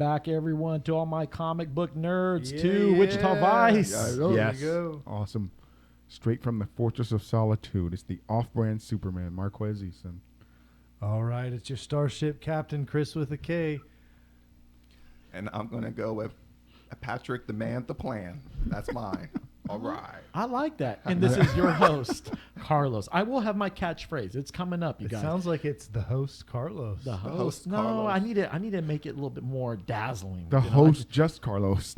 back, everyone, to all my comic book nerds, to Wichita Vice. Yes. Awesome. Straight from the Fortress of Solitude. It's the off-brand Superman, Marquez Eason. All right, it's your Starship Captain, Chris with a K. And I'm going to go with Patrick the Man, the Plan. That's mine. All right. I like that. And this is your host, Carlos. I will have my catchphrase. It's coming up, you guys. It sounds like it's the host, Carlos. The host. No, Carlos. I need to make it a little bit more dazzling. The host, just Carlos.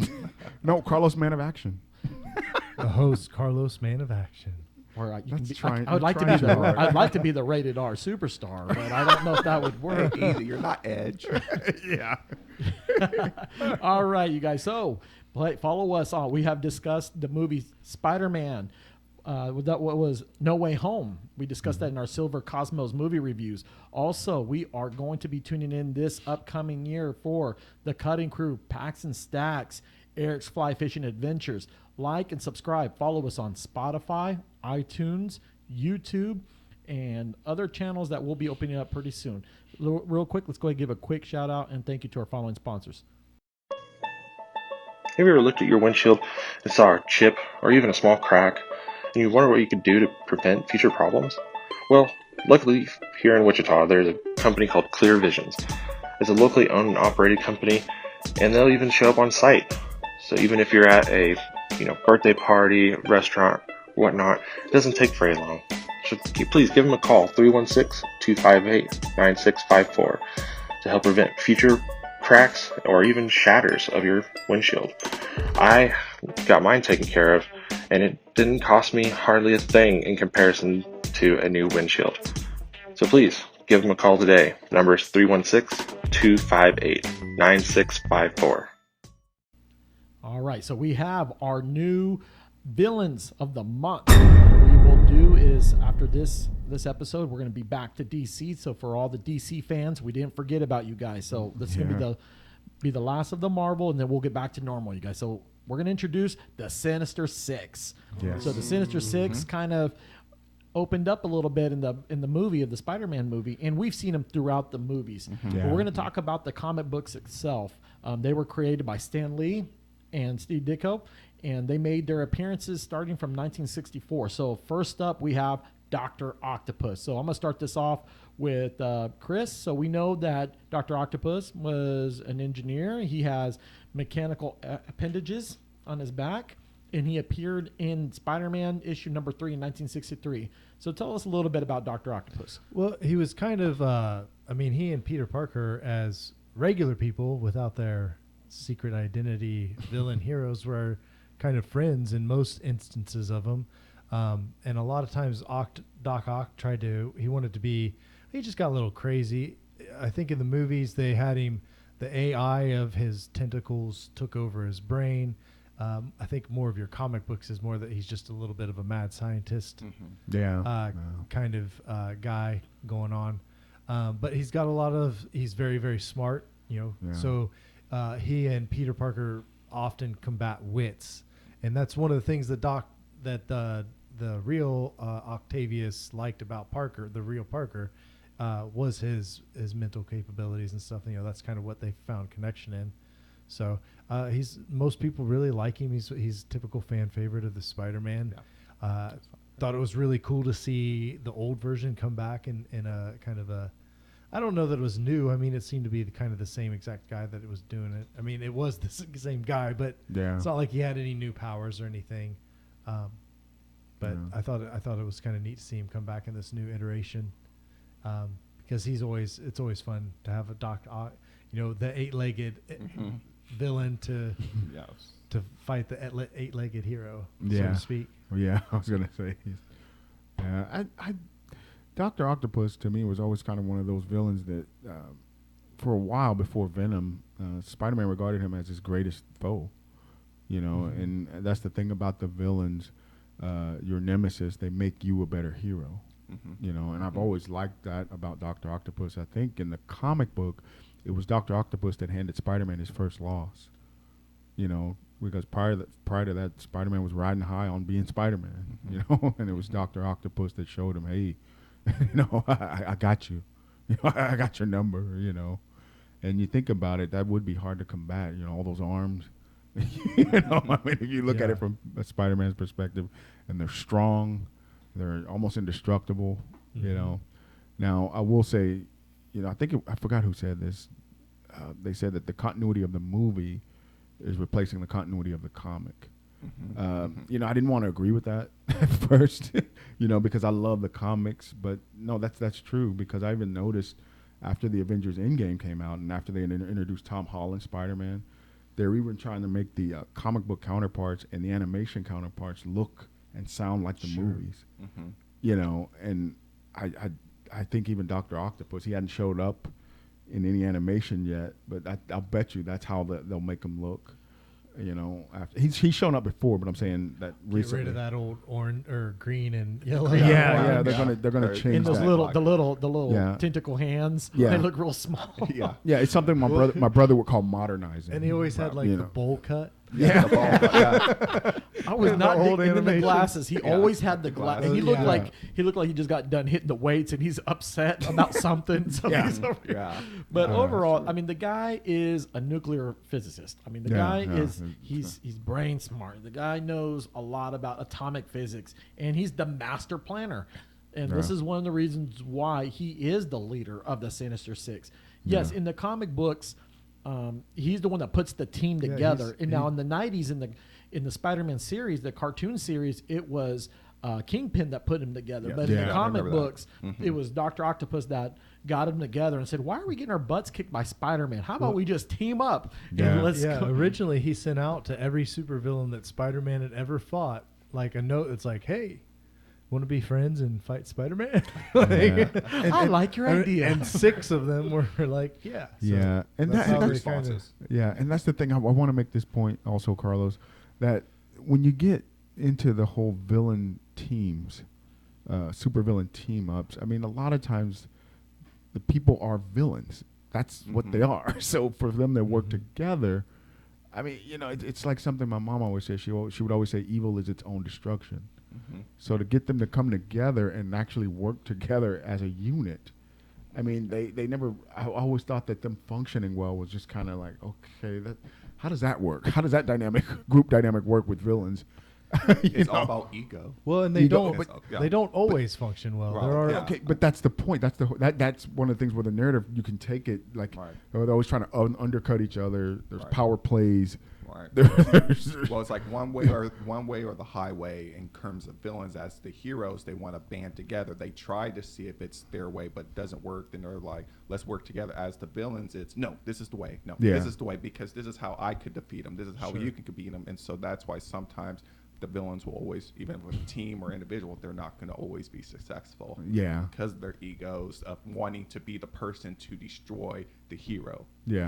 No, Carlos, Man of Action. The host, Carlos, Man of Action. Or I'd like to be the rated R superstar, but I don't know if that would work. Easy. You're not Edge. Yeah. All right, you guys. So follow us on. We have discussed the movie Spider-Man. What was No Way Home. We discussed that in our Silver Cosmos movie reviews. Also, we are going to be tuning in this upcoming year for The Cutting Crew, Packs and Stacks, Eric's Fly Fishing Adventures. Like and subscribe. Follow us on Spotify, iTunes, YouTube, and other channels that will be opening up pretty soon. Real quick, let's go ahead and give a quick shout out and thank you to our following sponsors. Have you ever looked at your windshield and saw a chip or even a small crack, and you wonder what you could do to prevent future problems? Well, luckily here in Wichita, there's a company called Clear Visions. It's a locally owned and operated company, and they'll even show up on site. So even if you're at a birthday party, restaurant, whatnot, it doesn't take very long. So please give them a call, 316-258-9654, to help prevent future cracks or even shatters of your windshield. I got mine taken care of, and it didn't cost me hardly a thing in comparison to a new windshield. So please give them a call today. Number is 316-258-9654. All right, so we have our new villains of the month. What we will do is after this episode, we're going to be back to DC. So for all the DC fans, we didn't forget about you guys. So this is going to be the last of the Marvel, and then we'll get back to normal, you guys. So we're going to introduce the Sinister Six. Yes. So the Sinister Six kind of opened up a little bit in the movie of the Spider-Man movie, and we've seen them throughout the movies. But we're going to talk about the comic books itself. They were created by Stan Lee and Steve Ditko, and they made their appearances starting from 1964. So first up, we have Dr. Octopus. So I'm going to start this off with Chris. So we know that Dr. Octopus was an engineer. He has mechanical appendages on his back, and he appeared in Spider-Man issue number 3 in 1963. So tell us a little bit about Dr. Octopus. Well, he was kind of, he and Peter Parker as regular people without their secret identity villain heroes were kind of friends in most instances of them. And a lot of times Doc Ock he just got a little crazy. I think in the movies they had him, the AI of his tentacles took over his brain. I think more of your comic books is more that he's just a little bit of a mad scientist kind of guy going on. But he's got he's very, very smart, so he and Peter Parker often combat wits. And that's one of the things that the real Octavius liked about Parker, the real Parker, was his mental capabilities and stuff. That's kind of what they found connection in. So most people really like him. He's typical fan favorite of the Spider-Man. Thought it was really cool to see the old version come back in a kind of a, I don't know that it was new. I mean, it seemed to be kind of the same exact guy that it was doing it. I mean, it was the same guy, but it's not like he had any new powers or anything. But I thought it was kind of neat to see him come back in this new iteration, because it's always fun to have a the eight-legged villain to fight the eight-legged hero, so to speak. Yeah, I was gonna say. Dr. Octopus to me was always kind of one of those villains that, for a while before Venom, Spider-Man regarded him as his greatest foe. And that's the thing about the villains. Your nemesis, they make you a better hero. And I've always liked that about Dr. Octopus. I think in the comic book, it was Dr. Octopus that handed Spider-Man his first loss. Because prior to that, Spider-Man was riding high on being Spider-Man. And it was Dr. Octopus that showed him, hey, I got you. I got your number. And you think about it, that would be hard to combat. You know, all those arms. You know, I mean, if you look at it from a Spider-Man's perspective, and they're strong, they're almost indestructible. You know. Now I will say, you know, I forgot who said this. They said that the continuity of the movie is replacing the continuity of the comic. You know, I didn't want to agree with that at first, you know, because I love the comics. But no, that's true, because I even noticed after the Avengers Endgame came out and after they introduced Tom Holland Spider-Man, they're even trying to make the comic book counterparts and the animation counterparts look and sound like the movies. You know, and I think even Dr. Octopus, he hadn't showed up in any animation yet, but I'll bet you that's how they'll make him look. You know, after he's shown up before, but I'm saying that recently. Get rid of that old orange or green and yellow. Yeah, they're gonna change And those that. the little tentacle hands. Yeah. They look real small. Yeah, it's something my brother would call modernizing. And he always had like the bowl cut. I was not old digging in the animation. glasses. He always had the glasses. And he looked like he just got done hitting the weights, and he's upset about something. So he's over here. But overall, I mean, the guy is a nuclear physicist. I mean, the guy he's brain smart. The guy knows a lot about atomic physics, and he's the master planner. And this is one of the reasons why he is the leader of the Sinister Six. Yes, in the comic books, he's the one that puts the team together. And now in the 90s, in the Spider-Man series, the cartoon series, it was Kingpin that put him together. But in the comic books, it was Dr. Octopus that got him together and said, "Why are we getting our butts kicked by Spider-Man? How about we just team up and let's go?" Originally, he sent out to every supervillain that Spider-Man had ever fought like a note that's like, "Hey, want to be friends and fight Spider-Man?" I like your idea. And 6 of them were like, "Yeah." So and that's how that they responses. and that's the thing. I want to make this point also, Carlos, that when you get into the whole villain teams, supervillain team ups, I mean, a lot of times the people are villains. That's what they are. So for them to work together, I mean, you know, it's like something my mom always said. She would always say, "Evil is its own destruction." So to get them to come together and actually work together as a unit, I mean, they never. I always thought that them functioning well was just kind of like, okay, how does that work? How does that group dynamic work with villains? It's all about ego. Well, and they don't always function well. There are okay, but that's the point. That's one of the things where the narrative, you can take it like they're always trying to undercut each other. There's power plays. Well, it's like one way or the highway in terms of villains. As the heroes, they want to band together. They try to see if it's their way, but it doesn't work. Then they're like, "Let's work together." As the villains, it's no, this is the way. No, this is the way, because this is how I could defeat them. This is how you can beat them. And so that's why sometimes the villains will always, even with a team or individual, they're not going to always be successful. Yeah, because of their egos of wanting to be the person to destroy the hero. Yeah,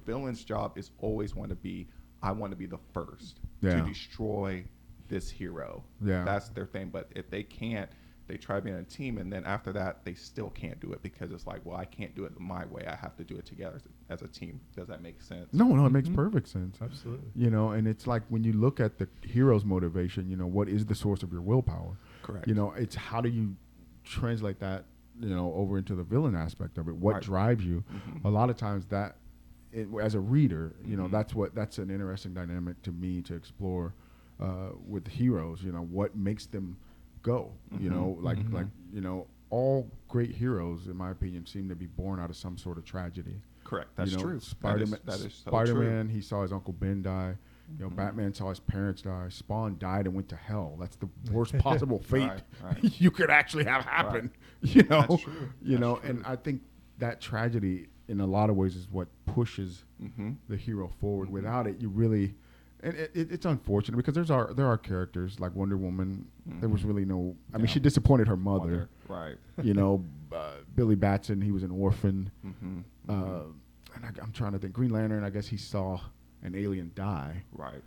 Villain's job is always I want to be the first to destroy this hero. Yeah, that's their thing. But if they can't, they try being a team, and then after that, they still can't do it, because it's like, well, I can't do it my way. I have to do it together as a team. Does that make sense? No, it makes perfect sense. Absolutely. You know, and it's like when you look at the hero's motivation, you know, what is the source of your willpower? Correct. You know, it's how do you translate that, you know, over into the villain aspect of it? What drives you? A lot of times as a reader, you know, that's an interesting dynamic to me to explore with heroes. You know, what makes them go? You know, like you know, all great heroes, in my opinion, seem to be born out of some sort of tragedy. Correct. That's true. Spider-Man, that is so Spider-Man, true. he saw his Uncle Ben die. You know, Batman saw his parents die. Spawn died and went to hell. That's the worst possible fate you could actually have happen. You know, that's true. You know, and I think that tragedy, in a lot of ways, is what pushes the hero forward. Without it, you really, and it's unfortunate, because there are characters like Wonder Woman. There was really no. I mean, she disappointed her mother. Right. You know, Billy Batson, he was an orphan. And I'm trying to think. Green Lantern, I guess he saw an alien die. Right.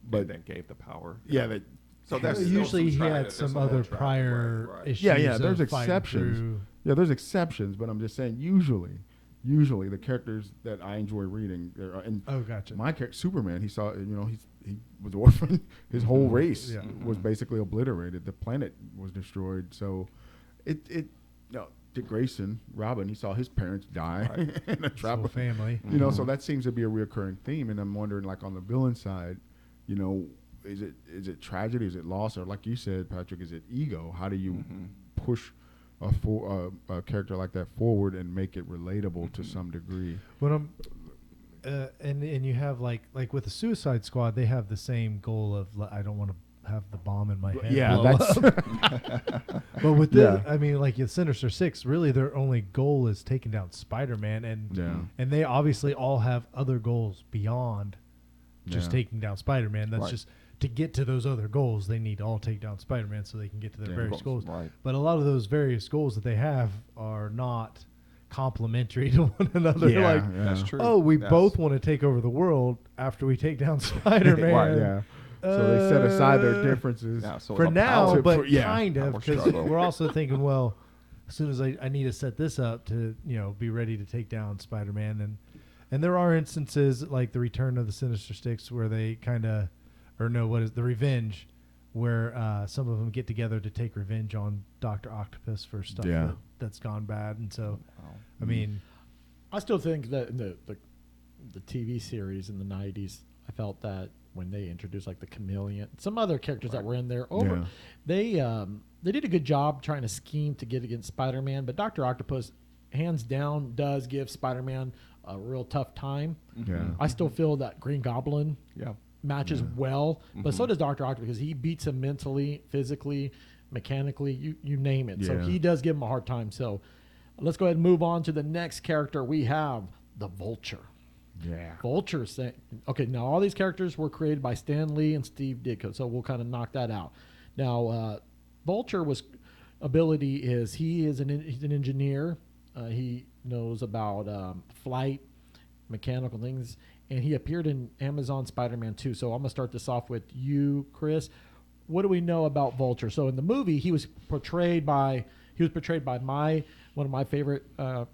But and then gave the power. Yeah. So that's usually he had some other prior issues. Yeah. There's exceptions. Yeah, there's exceptions, but I'm just saying usually the characters that I enjoy reading. Gotcha. My character, Superman, he saw, you know, he was orphaned. His whole race was basically obliterated. The planet was destroyed. So, Dick Grayson, Robin, he saw his parents die in a trap Whole family. You know, so that seems to be a reoccurring theme. And I'm wondering, like on the villain side, you know, is it tragedy? Is it loss? Or like you said, Patrick, is it ego? How do you push a character like that forward and make it relatable to some degree? When I'm and you have like with the Suicide Squad, they have the same goal of I don't want to have the bomb in my head. Yeah, blow that's. up. But with this, I mean, like in Sinister Six, really their only goal is taking down Spider-Man, and they obviously all have other goals beyond just taking down Spider-Man. That's just to get to those other goals. They need to all take down Spider-Man so they can get to their various goals. Right. But a lot of those various goals that they have are not complementary to one another. That's true. Oh, we both want to take over the world after we take down Spider-Man. Right, yeah. So they set aside their differences for now, but kind Power of, because struggle. we're also thinking, well, as soon as I need to set this up to, be ready to take down Spider-Man, and there are instances like the Return of the Sinister Six where they kind of, the Revenge, where some of them get together to take revenge on Dr. Octopus for stuff that's gone bad, and so, I mean, I still think that in the TV series in the 90s, I felt that when they introduced like the Chameleon, some other characters that were in there, they did a good job trying to scheme to get against Spider-Man, but Dr. Octopus, hands down, does give Spider-Man a real tough time. Yeah. I still feel that Green Goblin matches well, but so does Dr. Octopus, because he beats him mentally, physically, mechanically, you name it. So he does give him a hard time. So let's go ahead and move on to the next character. We have the Vulture. Yeah. Vulture. Okay, now all these characters were created by Stan Lee and Steve Ditko, so we'll kind of knock that out. Now, Vulture ability is he's an engineer. He knows about flight, mechanical things, and he appeared in Amazon Spider-Man 2. So I'm going to start this off with you, Chris. What do we know about Vulture? So in the movie, he was portrayed by one of my favorite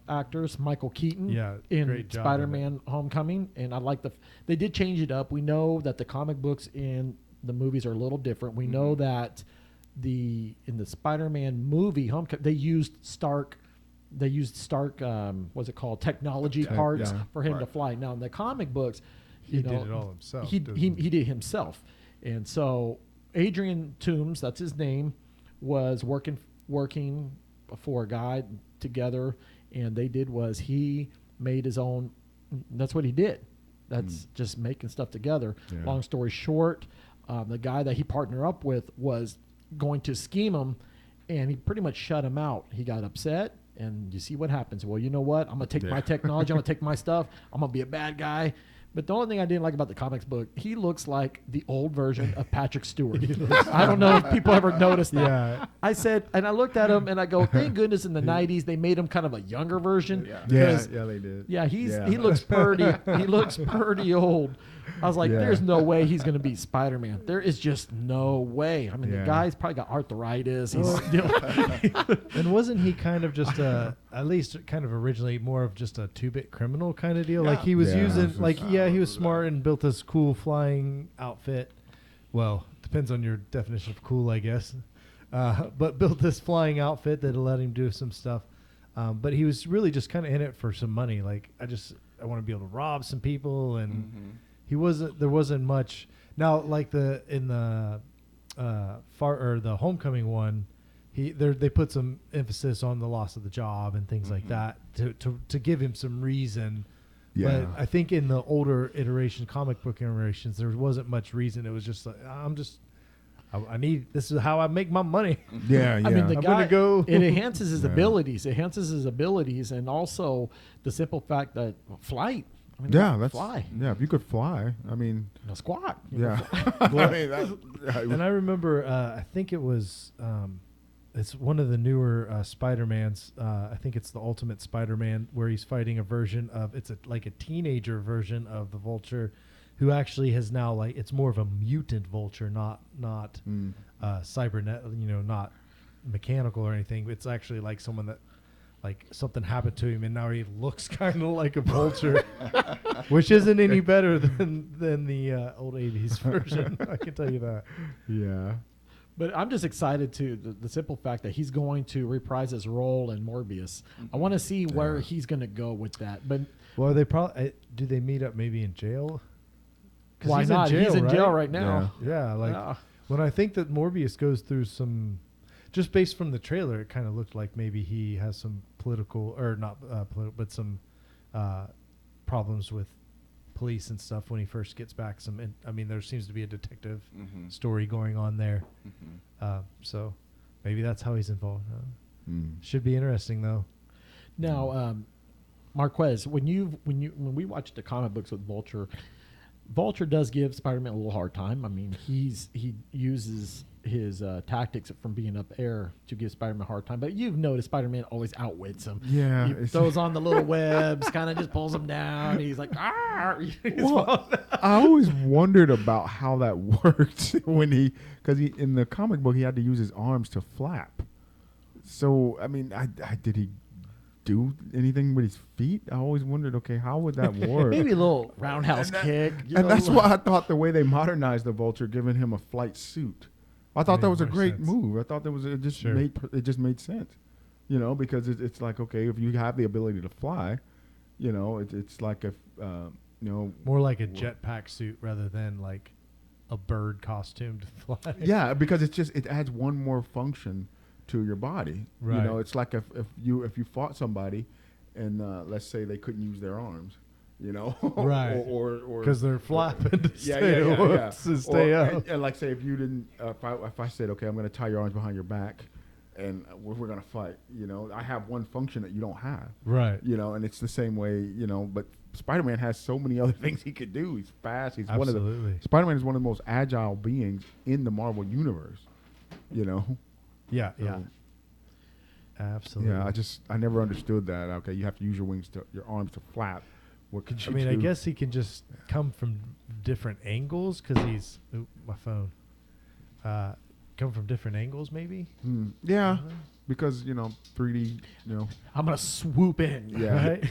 actors, Michael Keaton, in Spider-Man Homecoming. And I like they did change it up. We know that the comic books and the movies are a little different. We know that in the Spider-Man movie, Homecoming, they used Stark, what's it called? Technology parts for him to fly. Now in the comic books, he did it all himself. He did it himself. And so Adrian Toomes, that's his name, was working for a guy together, and he made his own. That's what he did. That's just making stuff together. Long story short, the guy that he partnered up with was going to scheme him, and he pretty much shut him out. He got upset, and you see what happens. Well, you know what? I'm going to take my technology. I'm going to take my stuff. I'm going to be a bad guy. But the only thing I didn't like about the comics book, he looks like the old version of Patrick Stewart. I don't know if people ever noticed that. Yeah. I said, and I looked at him and I go, thank goodness in the 90s they made him kind of a younger version. Yeah, they did. Yeah, he looks pretty. He looks pretty old. I was like, there's no way he's going to be Spider-Man. There is just no way. I mean, the guy's probably got arthritis. He's still. And wasn't he kind of just at least kind of originally more of just a 2-bit criminal kind of deal? Like he was using, he was smart and built this cool flying outfit. Well, depends on your definition of cool, I guess. But built this flying outfit that allowed him to do some stuff. But he was really just kind of in it for some money. Like I want to be able to rob some people, and there wasn't much. Now, like in the Homecoming one, they put some emphasis on the loss of the job and things like that to give him some reason. Yeah. But I think in the older comic book iterations, there wasn't much reason. It was just like, this is how I make my money. Yeah, yeah. I mean, the I'm guy, gonna go. It enhances his abilities. It enhances his abilities, and also the simple fact that flight. I mean, that's fly. Yeah, if you could fly, I mean, squat. Yeah. And I remember, I think it was, it's one of the newer Spider-Mans. I think it's the Ultimate Spider-Man, where he's fighting a version of like a teenager version of the Vulture, who actually has now it's more of a mutant Vulture, not cybernet, not mechanical or anything. It's actually like someone that something happened to him and now he looks kind of like a Vulture, which isn't any better than the old 80s version. I can tell you that. Yeah. But I'm just excited to the simple fact that he's going to reprise his role in Morbius. I want to see where he's going to go with that. But Well, are they probably do they meet up maybe in jail? 'Cause why he's not? He's in jail right Yeah. now. Yeah, like when I think that Morbius goes through some, just based from the trailer, it kind of looked like maybe he has some political or not political, but some problems with police and stuff when he first gets back. I mean, there seems to be a detective story going on there. So maybe that's how he's involved. Should be interesting though. Now, Marquez, when we watched the comic books with Vulture, Vulture does give Spider-Man a little hard time. I mean, he uses his tactics from being up air to give Spider-Man a hard time. But you've noticed Spider-Man always outwits him. Yeah, He throws on the little webs, kind of just pulls him down. He's like, Well, I always wondered about how that worked because in the comic book he had to use his arms to flap. So I mean, did he do anything with his feet? I always wondered, okay, how would that work? Maybe a little roundhouse kick. And that's why I thought the way they modernized the Vulture, giving him a flight suit, I thought that was a great move. I thought it just made sense, because it's like, okay, if you have the ability to fly, it's like if more like a jetpack suit rather than like a bird costume to fly. Yeah, because it adds one more function to your body. Right. It's like if you fought somebody and let's say they couldn't use their arms, right, or because they're flapping to stay up. And like say if you didn't, if I said, okay, I'm going to tie your arms behind your back, and we're going to fight, I have one function that you don't have, right? And it's the same way, but Spider-Man has so many other things he could do. He's fast. He's Spider-Man is one of the most agile beings in the Marvel universe, Yeah, absolutely. Yeah, I never understood that. Okay, you have to use your arms to flap. What could you do? I guess he can just come from different angles because he's my phone. Come from different angles, maybe. Yeah, because 3D. I'm gonna swoop in. Yeah, right?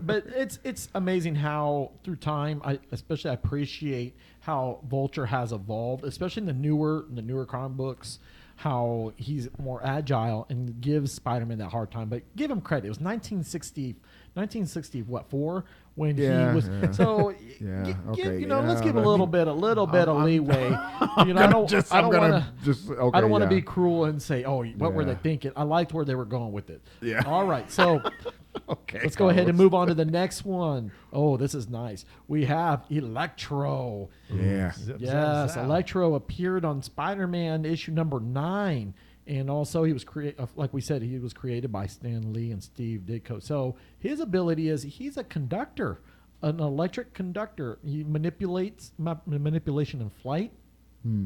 but it's amazing how through time, I appreciate how Vulture has evolved, especially in the newer comic books. How he's more agile and gives Spider-Man that hard time. But give him credit. It was 1964 when he was. Yeah. So let's give a little bit of leeway. I don't want to be cruel and say, what were they thinking? I liked where they were going with it. Yeah. All right. So okay, let's go ahead and move on to the next one. Oh, this is nice. We have Electro. Yeah. Yes, Electro appeared on Spider-Man issue number 9. And also he was like we said, he was created by Stan Lee and Steve Ditko. So his ability is he's a conductor, an electric conductor. He manipulation in flight.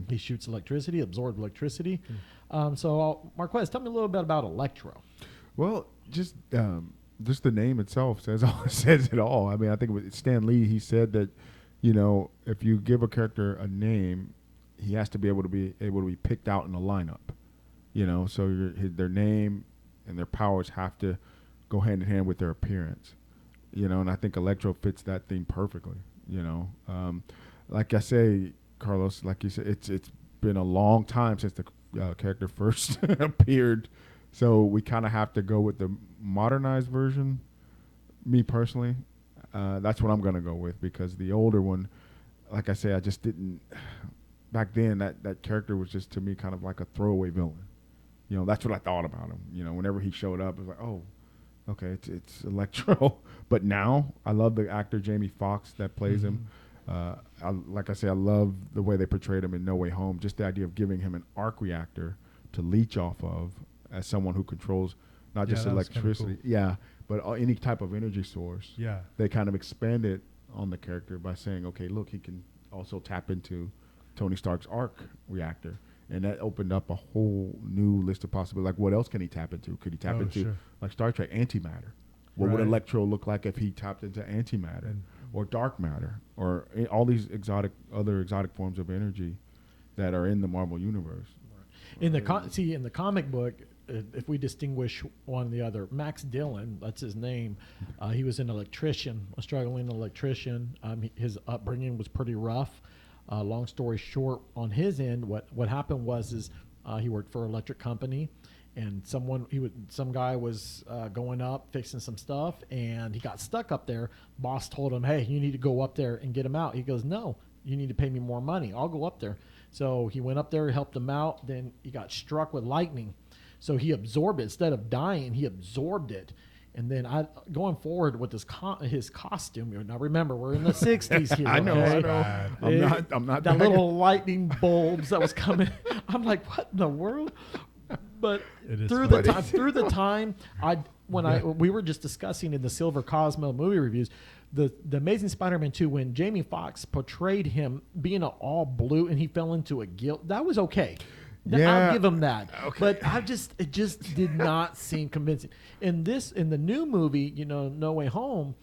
He shoots electricity, absorbs electricity. So Marquez, tell me a little bit about Electro. Well, just the name itself says it all. I mean, I think with Stan Lee, he said that, if you give a character a name, he has to be able to be picked out in a lineup. So their name and their powers have to go hand in hand with their appearance. And I think Electro fits that theme perfectly. Like I say, Carlos, like you said, it's been a long time since the character first appeared. So we kind of have to go with the modernized version. Me personally, that's what I'm going to go with, because the older one, like I say, I just didn't. Back then, that character was just, to me, kind of like a throwaway villain. That's what I thought about him. Whenever he showed up, it was like, oh, okay, it's Electro. But now, I love the actor Jamie Foxx that plays him. Like I say, I love the way they portrayed him in No Way Home. Just the idea of giving him an arc reactor to leech off of, as someone who controls not just electricity, but any type of energy source. Yeah. They kind of expanded on the character by saying, okay, look, he can also tap into Tony Stark's arc reactor. And that opened up a whole new list of possibilities. Like, what else can he tap into? Could he tap into, like Star Trek, antimatter? What would Electro look like if he tapped into antimatter or dark matter, or all these other exotic forms of energy that are in the Marvel universe? In the comic book, if we distinguish one and the other, Max Dillon, that's his name. He was an electrician, a struggling electrician. His upbringing was pretty rough. Long story short, on his end, what happened was he worked for an electric company, and some guy was going up fixing some stuff, and he got stuck up there. Boss told him, "Hey, you need to go up there and get him out." He goes, "No, you need to pay me more money. I'll go up there." So he went up there, helped him out. Then he got struck with lightning, so he absorbed it instead of dying. He absorbed it. And then going forward with his costume. Now remember, we're in the '60s here. I know. I'm not. That little lightning bulbs that was coming. I'm like, what in the world? But through the time, we were just discussing in the Silver Cosmo movie reviews, the Amazing Spider-Man 2, when Jamie Foxx portrayed him being all blue and he fell into a guilt, that was okay. Yeah. I'll give him that. Okay. But it just did not seem convincing. In the new movie, No Way Home,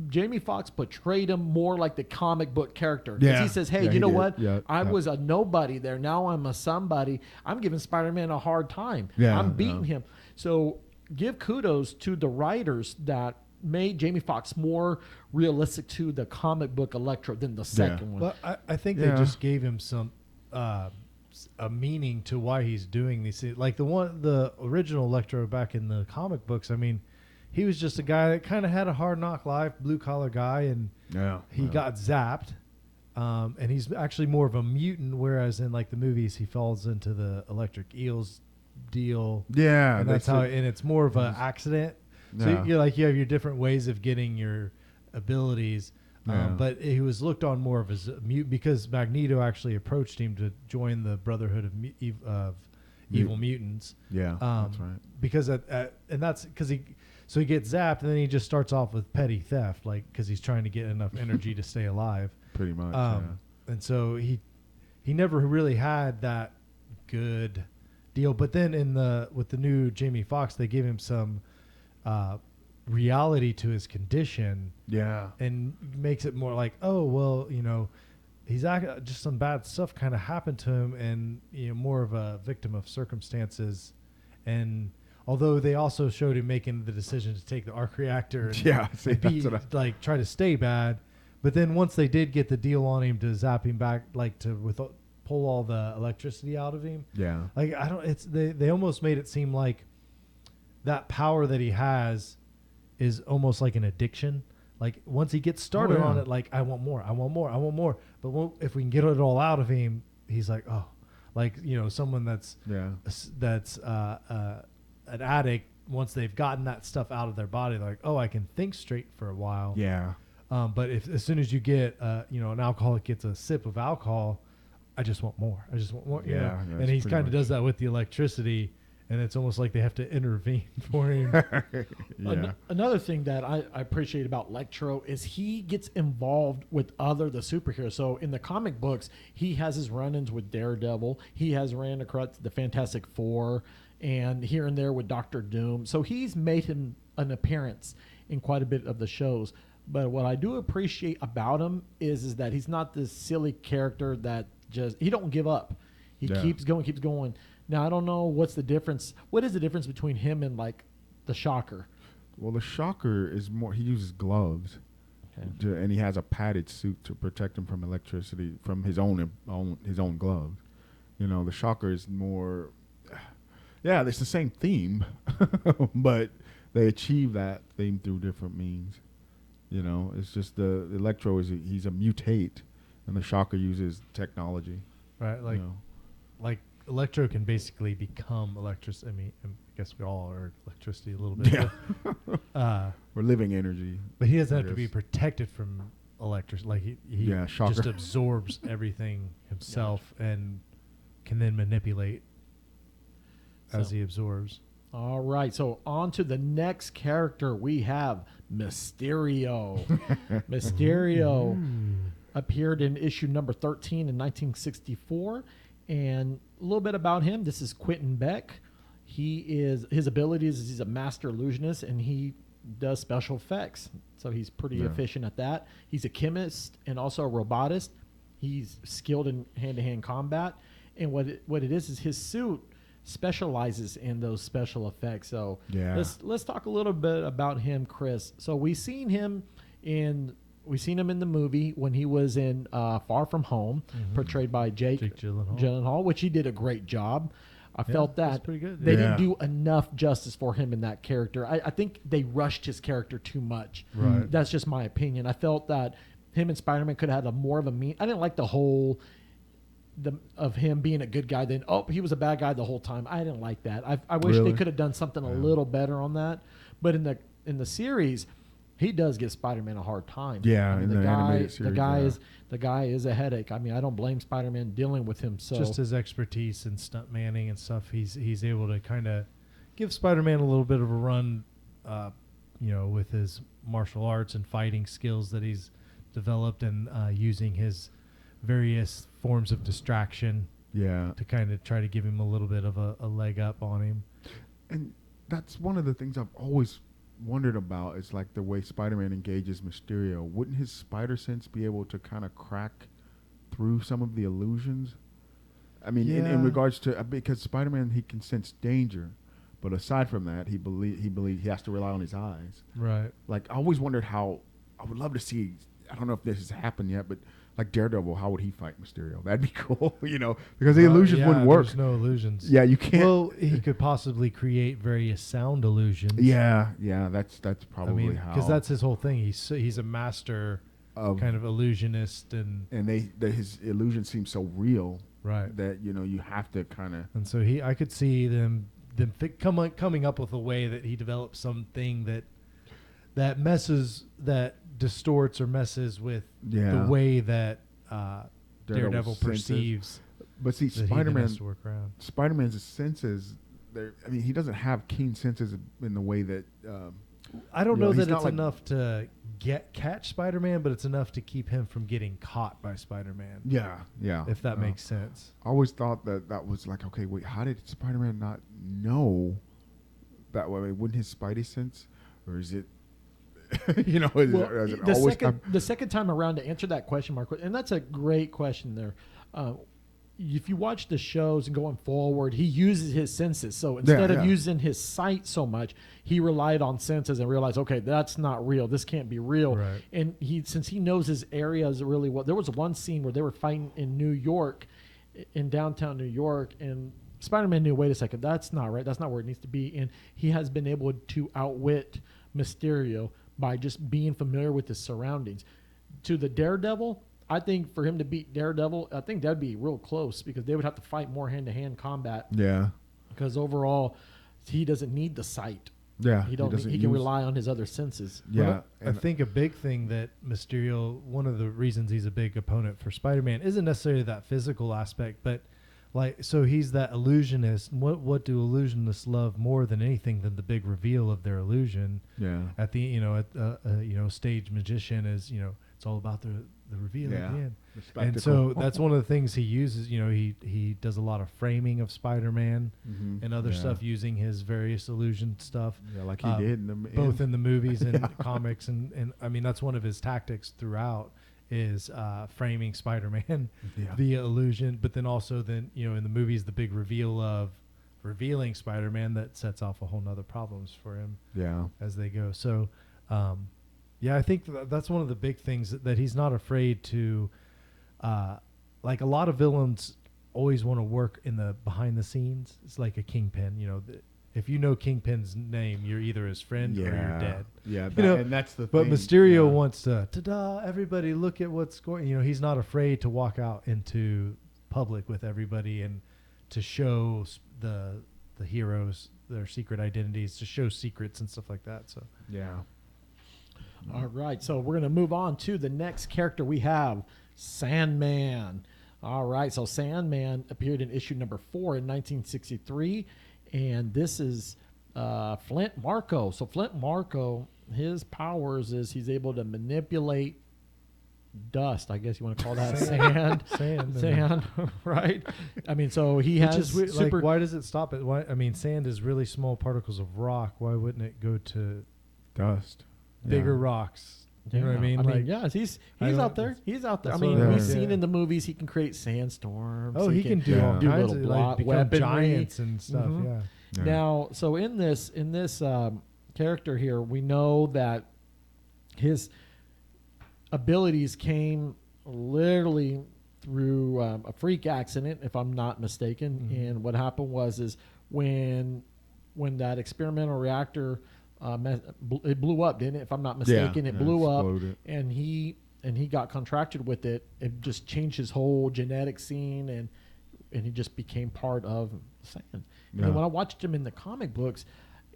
Jamie Foxx portrayed him more like the comic book character. Yeah. He says, hey, Yeah, you know did. what? Yeah. I was a nobody there. Now I'm a somebody. I'm giving Spider-Man a hard time. Yeah, I'm beating him. So give kudos to the writers that made Jamie Foxx more realistic to the comic book Electro than the second one. Well, I think they just gave him some a meaning to why he's doing these things. Like the original Electro back in the comic books, I mean, he was just a guy that kind of had a hard knock life, blue collar guy, and he got zapped. And he's actually more of a mutant, whereas in like the movies, he falls into the electric eels deal. Yeah, and that's how. And it's more of an accident. So you have your different ways of getting your abilities. But he was looked on more of as a mutant because Magneto actually approached him to join the Brotherhood of Evil Mutants. Yeah, that's right. Because and that's because he gets zapped and then he just starts off with petty theft, like because he's trying to get enough energy to stay alive. Pretty much. And so he never really had that good deal. But then with the new Jamie Foxx, they gave him some reality to his condition. Yeah. And makes it more like, oh well, he's just some bad stuff kind of happened to him, and more of a victim of circumstances. And although they also showed him making the decision to take the arc reactor and try to stay bad, but then once they did get the deal on him to zap him back, like pull all the electricity out of him. Yeah. Like they almost made it seem like that power that he has is almost like an addiction. Like once he gets started on it, like I want more. But if we can get it all out of him, he's like, oh, like someone that's an addict. Once they've gotten that stuff out of their body, they're like, oh, I can think straight for a while. Yeah. But as soon as you get an alcoholic gets a sip of alcohol, I just want more. Yeah. And he kind of does that with the electricity. And it's almost like they have to intervene for him. Another thing that I appreciate about Electro is he gets involved with the superheroes. So in the comic books, he has his run-ins with Daredevil. He has ran across the Fantastic Four and here and there with Doctor Doom. So he's made him an appearance in quite a bit of the shows. But what I do appreciate about him is that he's not this silly character that he don't give up. He keeps going. Now, I don't know what's the difference. What is the difference between him and, like, the Shocker? Well, the Shocker is more, he uses gloves. Okay. And he has a padded suit to protect him from electricity, from his own gloves. The Shocker is more, it's the same theme, but they achieve that theme through different means. It's just the Electro he's a mutate, and the Shocker uses technology. Right, like Electro can basically become electricity. I mean, I guess we all are electricity a little bit. Yeah. We're living energy. But he doesn't have to be protected from electricity. Like he just absorbs everything himself and can then manipulate as he absorbs. All right. So on to the next character. We have Mysterio. Mysterio appeared in issue number 13 in 1964. And a little bit about him. This is Quentin Beck. His abilities is he's a master illusionist, and he does special effects. So he's pretty efficient at that. He's a chemist and also a robotist. He's skilled in hand-to-hand combat. And what it is his suit specializes in those special effects. So let's talk a little bit about him, Chris. So we've seen him in we seen him in the movie when he was in Far From Home, portrayed by Jake Gyllenhaal, which he did a great job. I felt that pretty good. they didn't do enough justice for him in that character. I think they rushed his character too much. Right. That's just my opinion. I felt that him and Spider-Man could have had a more of a mean. I didn't like the whole of him being a good guy. Then he was a bad guy the whole time. I didn't like that. I wish they could have done something a little better on that. But in the series, he does give Spider-Man a hard time. Yeah, I mean, in the animated series, the guy is a headache. I mean, I don't blame Spider-Man dealing with him. So just his expertise in stunt manning and stuff, he's able to kind of give Spider-Man a little bit of a run, with his martial arts and fighting skills that he's developed, and using his various forms of distraction. Yeah, to kind of try to give him a little bit of a leg up on him. And that's one of the things I've always wondered about, is like the way Spider-Man engages Mysterio. Wouldn't his spider sense be able to kind of crack through some of the illusions? I mean, in regards to because Spider-Man, he can sense danger, but aside from that, he believes he has to rely on his eyes. Right. Like, I always wondered how. I would love to see. I don't know if this has happened yet, but like Daredevil, how would he fight Mysterio? That'd be cool, because the illusions wouldn't work. There's no illusions. Yeah, you can't. Well, he could possibly create various sound illusions. Yeah, that's probably how. Because that's his whole thing. He's a master kind of illusionist, and his illusions seem so real, right? That you have to kind of. And so I could see them coming up with a way that he develops something that distorts or messes with the way that Daredevil perceives. But see, Spider-Man's senses. He doesn't have keen senses in the way that. I don't know that it's enough to catch Spider-Man, but it's enough to keep him from getting caught by Spider-Man. Yeah. If that makes sense. I always thought that was like, okay, wait, how did Spider-Man not know that way? Wouldn't his Spidey sense, or is it? The second time around, to answer that question, Mark, and that's a great question there. If you watch the shows and going forward, he uses his senses. So instead of using his sight so much, he relied on senses and realized, okay, that's not real. This can't be real. Right. And since he knows his areas really well, there was one scene where they were fighting in New York, in downtown New York, and Spider-Man knew, wait a second, that's not right. That's not where it needs to be. And he has been able to outwit Mysterio by just being familiar with his surroundings. To the Daredevil, I think for him to beat Daredevil, I think that'd be real close, because they would have to fight more hand-to-hand combat. Yeah. Because overall, he doesn't need the sight. Yeah. He can rely on his other senses. Yeah. I think a big thing that Mysterio, one of the reasons he's a big opponent for Spider-Man, isn't necessarily that physical aspect, but so he's that illusionist. What do illusionists love more than anything than the big reveal of their illusion? Yeah. At the stage magician is it's all about the reveal at the end. And so that's one of the things he uses. He does a lot of framing of Spider-Man and other stuff using his various illusion stuff. Yeah, like he did both in the movies and comics, and I mean that's one of his tactics throughout. Is framing Spider-Man via illusion, but then also in the movies the big reveal of revealing Spider-Man that sets off a whole nother problems for him as they go. So I think that's one of the big things that he's not afraid to like a lot of villains always want to work in the behind the scenes. It's like a Kingpin, if you know Kingpin's name, you're either his friend or you're dead. Yeah, and that's the but thing. Mysterio wants to, ta-da, everybody look at what's going. He's not afraid to walk out into public with everybody and to show the heroes their secret identities, to show secrets and stuff like that. So All right, so we're going to move on to the next character we have, Sandman. All right, so Sandman appeared in issue number 4 in 1963. And this is Flint Marko. So Flint Marko, his powers is he's able to manipulate dust. I guess you want to call that sand, right? I mean, so he has super. Why does it stop it? Why? I mean, sand is really small particles of rock. Why wouldn't it go to dust? Bigger rocks. You know what I mean? He's out there. He's out there. We've seen in the movies he can create sandstorms. Oh, he can do all kinds of become weaponry. Giants and stuff. Now, so in this character here, we know that his abilities came literally through a freak accident, if I'm not mistaken. Mm-hmm. And what happened was when that experimental reactor it blew up, didn't it? If I'm not mistaken, it blew up, and he got contracted with it. It just changed his whole genetic scene, and he just became part of Sand. And when I watched him in the comic books,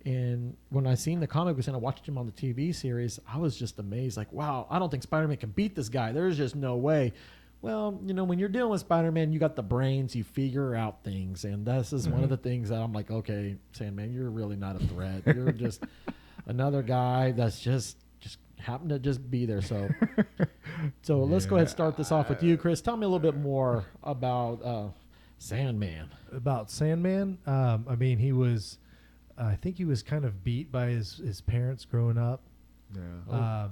and when I seen the comic books and I watched him on the TV series, I was just amazed. Like, wow, I don't think Spider-Man can beat this guy. There's just no way. Well, you know, when you're dealing with Spider-Man, you got the brains, you figure out things. And this is one of the things that I'm like, okay, Sandman, you're really not a threat. You're just another guy that's just happened to just be there. So let's go ahead and start this off with you, Chris. Tell me a little bit more about Sandman. About Sandman, I mean, he was, I think he was kind of beat by his parents growing up. Yeah.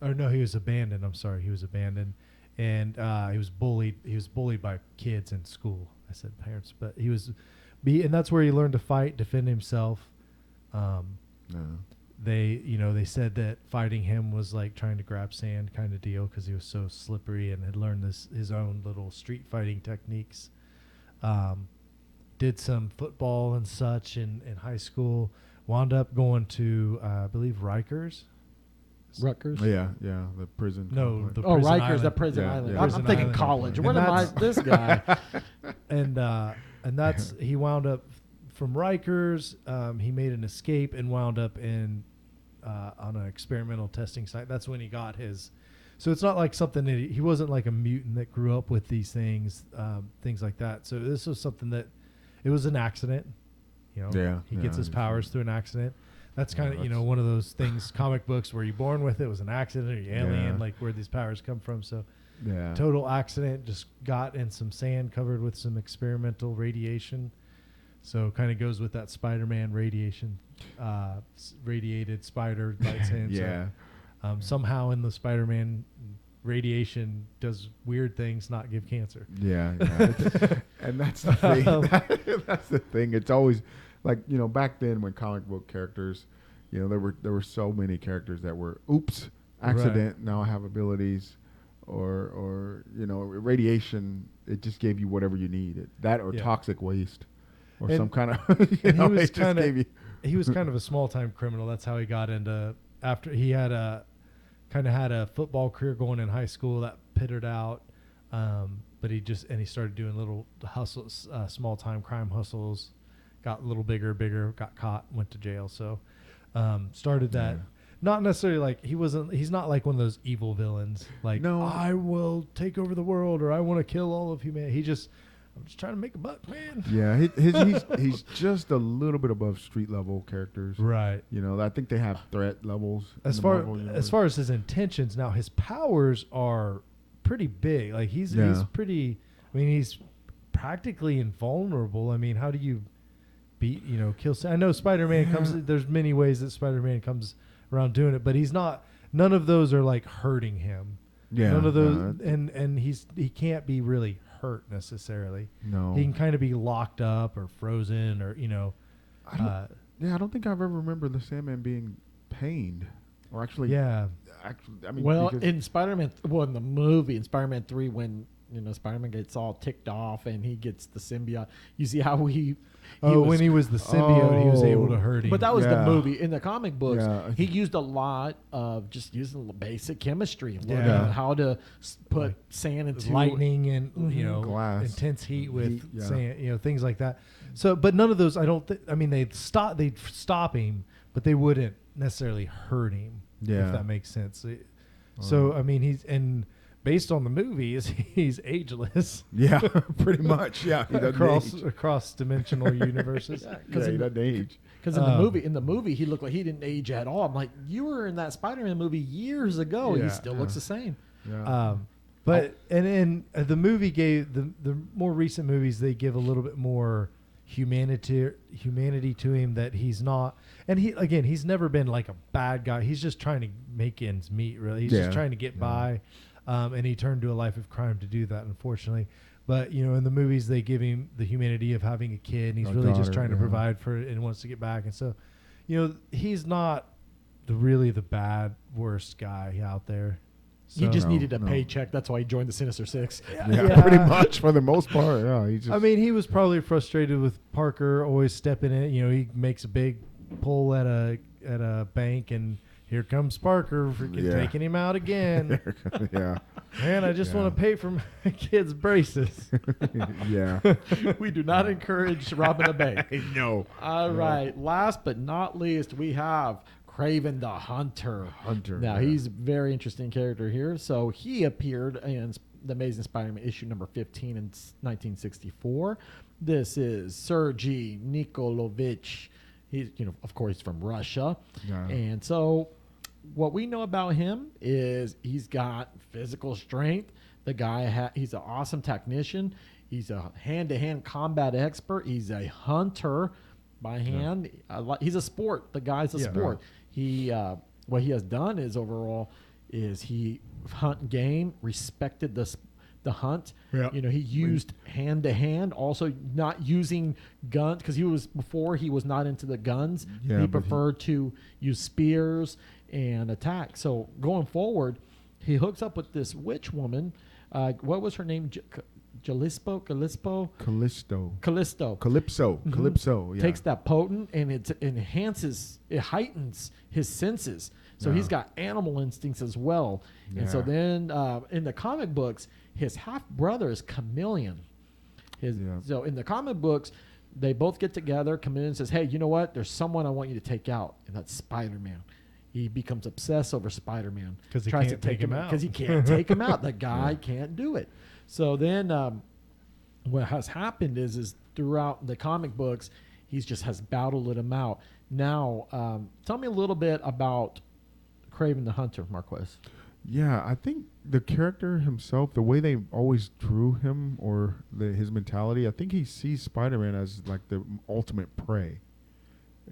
Or no, he was abandoned. I'm sorry, he was abandoned. And he was bullied. He was bullied by kids in school. I said parents, but he was and that's where he learned to fight, defend himself. They said that fighting him was like trying to grab sand kind of deal because he was so slippery and had learned his own little street fighting techniques. Did some football and such in high school. Wound up going to I believe Rutgers. Yeah, the prison. No, complex. the prison Rikers, island. the prison Yeah, island. yeah. I'm Prison thinking island. college. And What am I? This guy. And that's he wound up from Rikers. He made an escape and wound up in on an experimental testing site. That's when he got his. So it's not like something that he wasn't like a mutant that grew up with these things like that. So this was something that it was an accident. You know, he gets his powers through an accident. That's kind of, one of those things, comic books where you're born with it was an accident or you're alien, like where these powers come from. So total accident, just got in some sand covered with some experimental radiation. So kind of goes with that Spider-Man radiation, radiated spider lights in. Yeah. So, somehow in the Spider-Man radiation does weird things, not give cancer. Yeah. And that's the thing. That's the thing. It's always like, back then when comic book characters, there were so many characters that were, accident, Right. now I have abilities, or radiation, it just gave you whatever you needed. That or toxic waste or some kind of, he was kind of a small time criminal. That's how he got into, after he had a football career going in high school that pittered out. But he started doing little hustles, small time crime hustles, got a little bigger, got caught, went to jail. So, started that. Yeah. Not necessarily like he's not like one of those evil villains. Like, no, I will take over the world or I want to kill all of humanity. I'm just trying to make a buck, man. Yeah. He's just a little bit above street level characters. Right. I think they have threat levels. As far as his intentions, now his powers are pretty big. Like he's pretty, he's practically invulnerable. How do you beat, kill? I know Spider-Man comes, there's many ways that Spider-Man comes around doing it, but none of those are like hurting him. Yeah. None of those, and he can't be really hurt necessarily. No. He can kind of be locked up or frozen or, I don't think I've ever remembered the Sandman being pained or actually. Yeah. In Spider-Man, in the movie, in Spider-Man 3, when Spider-Man gets all ticked off and he gets the symbiote, you see how when he was the symbiote, he was able to hurt him. But that was the movie. In the comic books, he used a lot of just using bings chemistry, learning how to put sand into lightning and glass, intense heat with sand, things like that. So, but none of those, I don't think. They'd stop him, but they wouldn't necessarily hurt him. Yeah, if that makes sense. So, he's based on the movie, he's ageless. Yeah, pretty much. Yeah, across dimensional universes. Because he doesn't age. Because in the movie, he looked like he didn't age at all. I'm like, you were in that Spider-Man movie years ago, and he still looks the same. Yeah. But the movie gave the more recent movies, they give a little bit more humanity to him, that he's not, and he's never been like a bad guy. He's just trying to make ends meet. Really, he's just trying to get by. And he turned to a life of crime to do that, unfortunately. But, in the movies, they give him the humanity of having a kid, and he's really just trying to provide for it and wants to get back. And so, he's not really the bad, worst guy out there. He just No, needed a no. paycheck. That's why he joined the Sinister Six. Yeah, pretty much for the most part. Yeah, he just. I mean, he was probably frustrated with Parker always stepping in. You know, he makes a big pull at a bank, and here comes Parker freaking taking him out again. yeah, Man, I just want to pay for my kids' braces. yeah. We do not encourage robbing a bank. No. All right. Last but not least, we have Craven the Hunter. Now, he's a very interesting character here. So he appeared in The Amazing Spider-Man issue number 15 in 1964. This is Sergei Nikolaevich. He's, of course, he's from Russia. Yeah. And so what we know about him is he's got physical strength. The guy, he's an awesome technician. He's a hand-to-hand combat expert. He's a hunter by hand. He's a sport. The guy's a sport. He what he has done is overall is he hunt game, respected the hunt. Yeah. He used hand to hand, also not using guns because he was not into the guns. Yeah, he but preferred to use spears and attack. So going forward, he hooks up with this witch woman. What was her name? Callisto. Yeah. Takes that potent and it heightens his senses. So he's got animal instincts as well. Yeah. And so then in the comic books, his half brother is Chameleon. So in the comic books, they both get together. Chameleon says, "Hey, you know what? There's someone I want you to take out, and that's Spider-Man." He becomes obsessed over Spider-Man because he tries can't to take him out. Because he can't take him out. The guy can't do it. So then what has happened is throughout the comic books, he just has battled him out. Now, tell me a little bit about Craven the Hunter, Marquez. Yeah, I think the character himself, the way they always drew him or his mentality, I think he sees Spider-Man as like the ultimate prey.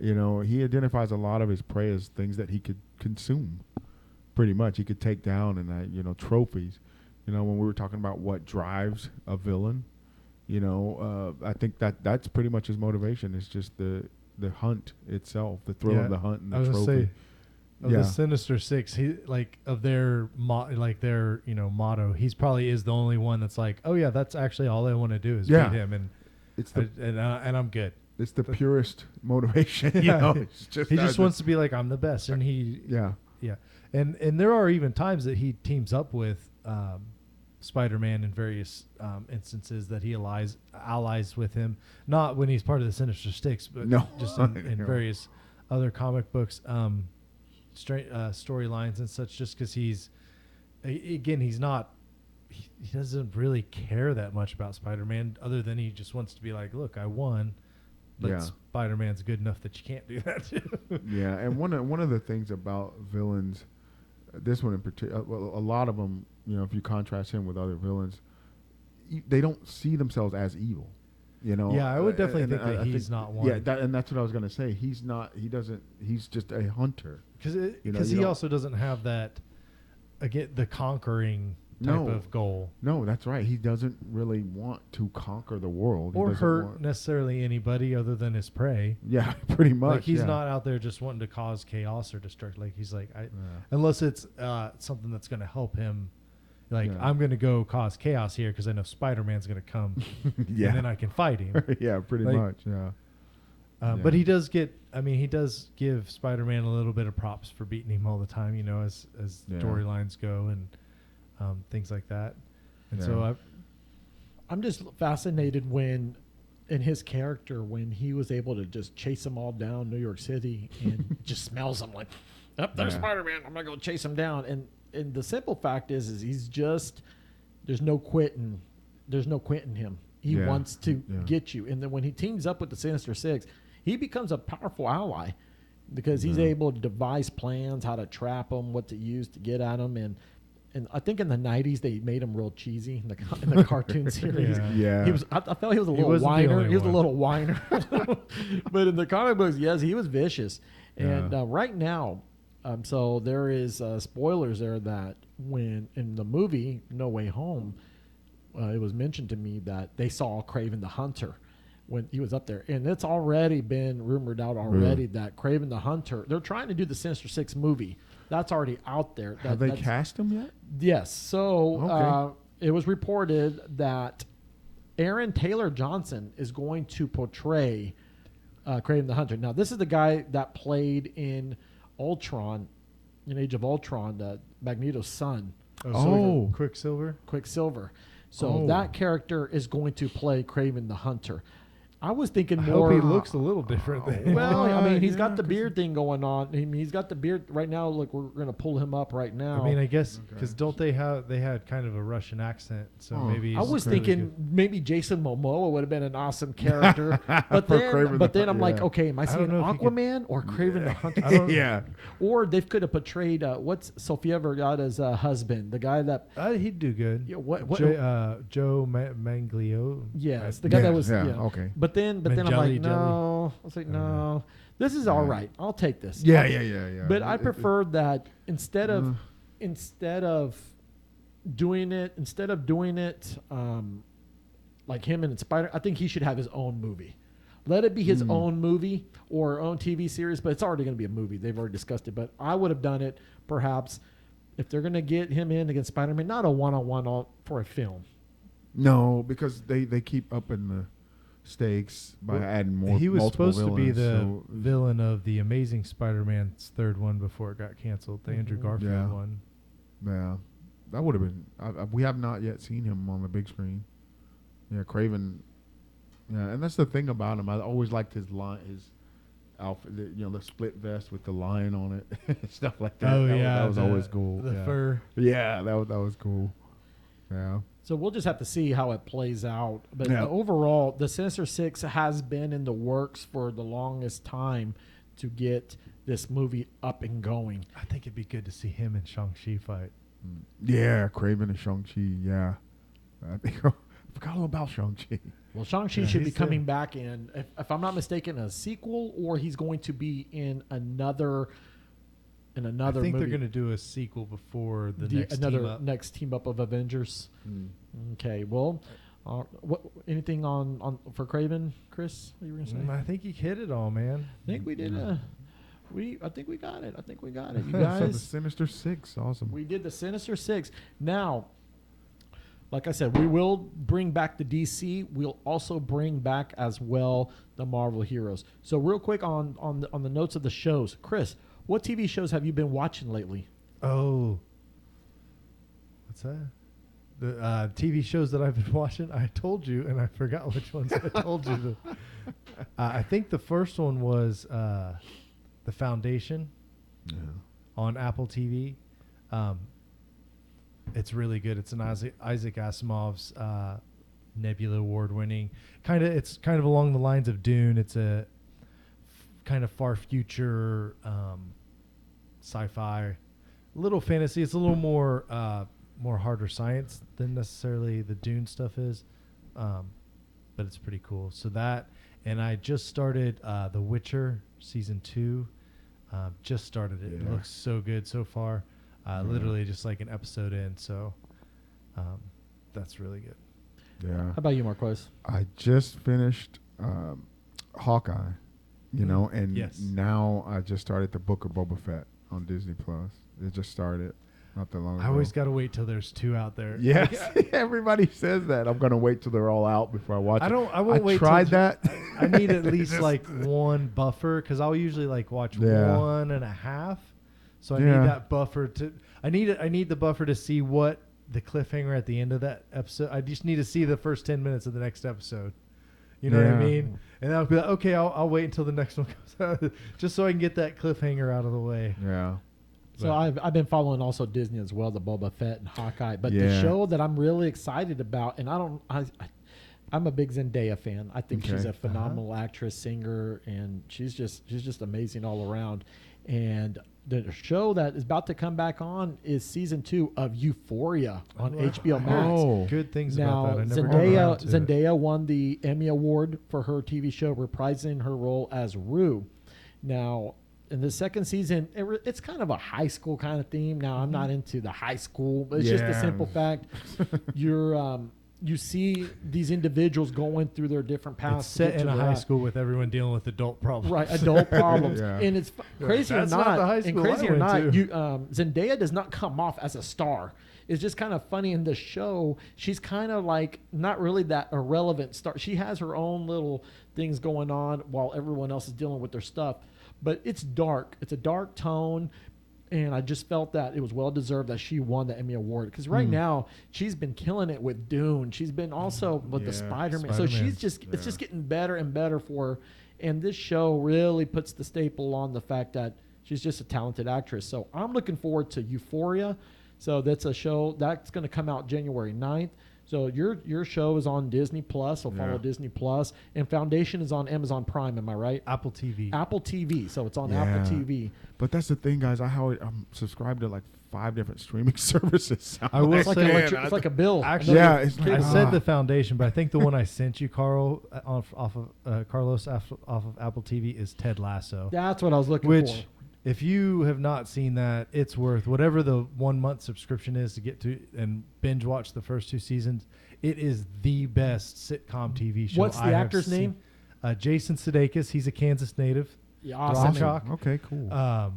He identifies a lot of his prey as things that he could consume, pretty much. He could take down and, trophies. When we were talking about what drives a villain, I think that's pretty much his motivation. It's just the hunt itself, the thrill of the hunt and the trophy. The Sinister Six, their motto, he's probably is the only one that's like, oh yeah, that's actually all I want to do is beat him, and it's and I'm good. It's the purest motivation. It's just he just wants to be like, I'm the best, and and there are even times that he teams up with Spider-Man in various instances that he allies with him, not when he's part of the Sinister Six, but just in various other comic books. Storylines and such, just because he's not he doesn't really care that much about Spider-Man, other than he just wants to be like, look, I won, but Spider-Man's good enough that you can't do that too. Yeah, and one of the things about villains, this one in particular, a lot of them, if you contrast him with other villains, they don't see themselves as evil. Yeah, I would definitely think that he's not one. Yeah, and that's what I was going to say. He's not. He doesn't. He's just a hunter. Because he also doesn't have that, again, the conquering type of goal. No, that's right. He doesn't really want to conquer the world or hurt necessarily anybody other than his prey. Yeah, pretty much. Like he's not out there just wanting to cause chaos or destruct. Like he's like, unless it's something that's going to help him. Like, I'm going to go cause chaos here because I know Spider-Man's going to come and then I can fight him. Yeah, pretty much, But he does give Spider-Man a little bit of props for beating him all the time, as storylines go and things like that. And so I'm just fascinated when his character, when he was able to just chase them all down New York City and just smells them like, there's Spider-Man, I'm going to go chase him down. And the simple fact is he's just, there's no quitting him. He wants to get you. And then when he teams up with the Sinister Six, he becomes a powerful ally because he's able to devise plans, how to trap them, what to use to get at them. And I think in the 90s they made him real cheesy in the cartoon series. He was. I felt he was a little whiner. He was a little whiner. But in the comic books, yes, he was vicious. And right now, so there is spoilers there that when in the movie No Way Home, it was mentioned to me that they saw Craven the Hunter when he was up there, and it's already been rumored out already that Craven the Hunter, they're trying to do the Sinister Six movie that's already out there. Have they cast him yet? Yes. So Okay. it was reported that Aaron Taylor Johnson is going to portray Craven the Hunter. Now, this is the guy that played in Ultron, in Age of Ultron, Magneto's son, Oh. Quicksilver. So that character is going to play Craven the Hunter. I was thinking I more. hope he looks a little different. Than Well, I mean, he's got the 'cause beard thing going on. I mean, he's got the beard right now. Look, we're going to pull him up right now. I mean, I guess because don't they had kind of a Russian accent, so maybe I he's was really thinking maybe Jason Momoa would have been an awesome character, but Craven then the I'm like, yeah. okay, am I seeing know if he could- Aquaman or Craven the Hunter? Yeah. Or they could have portrayed what's Sofia Vergara's husband, the guy that he'd do good. yeah, what Joe Manglio. yes, the guy that was okay. But then I'm like, Jelly. no, I was like, no, this is all right. I'll take this. Yeah. But I prefer that instead of doing it like him and Spider. I think he should have his own movie. Let it be his own movie or own TV series, but it's already going to be a movie. They've already discussed it. But I would have done it perhaps if they're going to get him in against Spider-Man, not a one-on-one for a film. No, because they keep upping the stakes by adding more. He was multiple supposed to be villains, the so- villain of the Amazing Spider-Man's third one before it got canceled, the Andrew Garfield Yeah. one. Yeah, that would have been. We have not yet seen him on the big screen. Yeah, Craven. Yeah, and that's the thing about him. I always liked his outfit. The split vest with the lion on it, stuff like that. that was always cool. The yeah. fur. Yeah, that was cool. Yeah. So we'll just have to see how it plays out. But Yeah. overall, the Sinister Six has been in the works for the longest time to get this movie up and going. I think it'd be good to see him and Shang-Chi fight. Yeah, Craven and Shang-Chi. Yeah, I forgot all about Shang-Chi. Well, Shang-Chi Yeah, should be he's coming back in, if I'm not mistaken, a sequel, or he's going to be in another I think movie. they're going to do a sequel before the next team up. next team up of Avengers. Okay, well, anything on for Craven, Chris? What you were gonna say? I think he hit it all, man. I think we did. I think we got it. You So the guys. Sinister Six, awesome. We did the Sinister Six. Now, like I said, we will bring back the DC. We'll also bring back as well the Marvel heroes. So real quick on the notes of the shows, Chris, what TV shows have you been watching lately? Oh. What's that? The TV shows that I've been watching. I told you, and I forgot which ones I told you. I think the first one was The Foundation on Apple TV. It's really good. It's an Isaac Asimov's Nebula Award-winning. It's kind of along the lines of Dune. It's a kind of far future sci-fi, little fantasy. It's a little more harder science than necessarily the Dune stuff is, but it's pretty cool. So that, and I just started The Witcher season 2. Just started it. It looks so good so far. Literally just like an episode in. So that's really good. Yeah. How about you, Marquez? I just finished Hawkeye, and Yes. now I just started the Book of Boba Fett on Disney Plus. It just started not that long ago. I always got to wait till there's 2 out there. Yes, everybody says that. I'm gonna wait till they're all out before I watch it. I won't wait. Tried till that. I need at least like one buffer because I'll usually like watch 1.5. So I need that buffer to. I need the buffer to see what the cliffhanger at the end of that episode. I just need to see the first 10 minutes of the next episode. You know what I mean? And I'll be like, okay, I'll wait until the next one comes out, just so I can get that cliffhanger out of the way. Yeah. So I've been following also Disney as well, the Boba Fett and Hawkeye. But the show that I'm really excited about, and I'm a big Zendaya fan. I think she's a phenomenal actress, singer, and she's just amazing all around. And the show that is about to come back on is season 2 of Euphoria on HBO Max. Oh. Good things Now, about that. I never got around to it. Zendaya won the Emmy Award for her TV show reprising her role as Rue. Now, in the second season, it's kind of a high school kind of theme. Now, I'm not into the high school, but it's just the simple fact you see these individuals going through their different paths. It's set in a high school with everyone dealing with adult problems. Right, adult problems. Yeah. And it's crazy or That's not the high not, and school crazy I or went not, to. you, Zendaya does not come off as a star. It's just kind of funny in the show. She's kind of like not really that irrelevant star. She has her own little things going on while everyone else is dealing with their stuff. But it's dark. It's a dark tone. And I just felt that it was well deserved that she won the Emmy Award. Because right now, she's been killing it with Dune. She's been also with the Spider-Man. So she's just, it's just getting better and better for her. And this show really puts the staple on the fact that she's just a talented actress. So I'm looking forward to Euphoria. So that's a show that's going to come out January 9th. So your show is on Disney Plus, so follow Disney Plus, and Foundation is on Amazon Prime. Am I right? Apple TV. Apple TV. So it's on Apple TV. But that's the thing, guys. I'm subscribed to like 5 different streaming services. I will It's like, say, it's like a bill. Actually, it's like, I said the Foundation, but I think the one I sent you, Carl, off of Carlos, off of Apple TV, is Ted Lasso. That's what I was looking Which, for. if you have not seen that, it's worth whatever the 1 month subscription is to get to and binge watch the first 2 seasons. It is the best sitcom TV show. What's the actor's name? Jason Sudeikis. He's a Kansas native. Yeah, awesome. Shock. Okay, cool. Now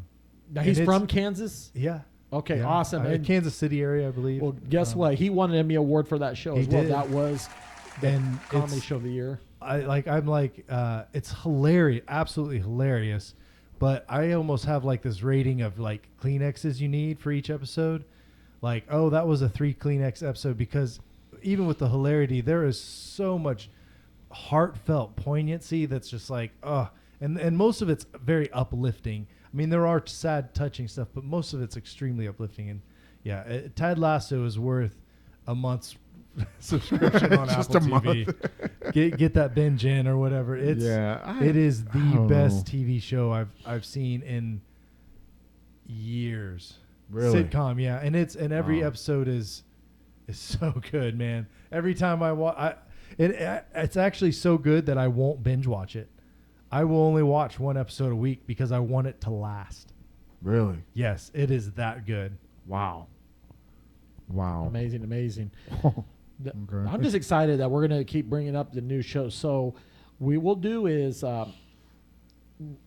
he's from Kansas? Yeah. Okay, Yeah. awesome. And Kansas City area, I believe. well, guess what? He won an Emmy Award for that show He as well. did. That was the And comedy it's- show of the year. It's hilarious, absolutely hilarious. But I almost have like this rating of like Kleenexes you need for each episode. Like, oh, that was a 3 Kleenex episode, because even with the hilarity, there is so much heartfelt poignancy that's just like, and most of it's very uplifting. I mean, there are sad, touching stuff, but most of it's extremely uplifting. And yeah, Ted Lasso is worth a month's subscription on Just Apple a TV. Get that binge in or whatever. It is the don't best know. TV show I've seen in years. Really? Sitcom, yeah, and every episode is so good, man. Every time I watch, it's actually so good that I won't binge watch it. I will only watch 1 episode a week because I want it to last. Really? Yes, it is that good. Wow. Amazing. Okay. I'm just excited that we're going to keep bringing up the new shows. So we will do is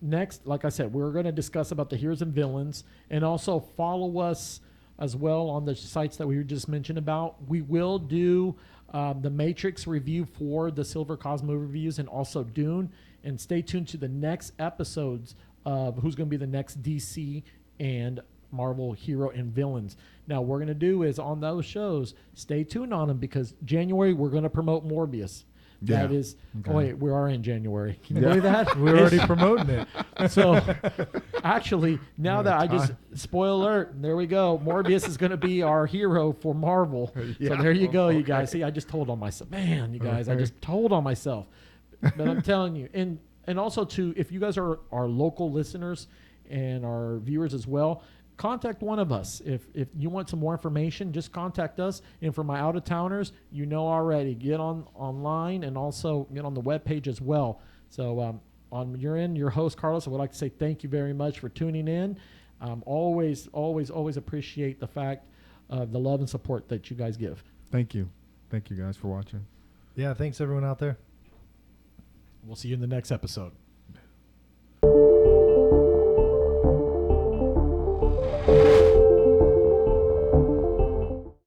next, like I said, we're going to discuss about the heroes and villains, and also follow us as well on the sites that we just mentioned about. We will do the Matrix review for the Silver Cosmo reviews, and also Dune. And stay tuned to the next episodes of who's going to be the next DC and Marvel hero and villains. Now, what we're going to do is on those shows, stay tuned on them, because January we're going to promote Morbius. That is, Okay. oh wait, we are in January. Can you believe that? We're already promoting it. So, actually, now that I just, spoiler alert, there we go. Morbius is going to be our hero for Marvel. So there you go, you guys. See, I just told on myself. Man, you guys, I just told on myself. But I'm telling you. And also, too, if you guys are our local listeners and our viewers as well, contact one of us. If you want some more information, just contact us. And for my out-of-towners, you know already, get online and also get on the webpage as well. So on your end, your host, Carlos, I would like to say thank you very much for tuning in. Always appreciate the fact of the love and support that you guys give. Thank you guys for watching. Yeah, thanks everyone out there. We'll see you in the next episode.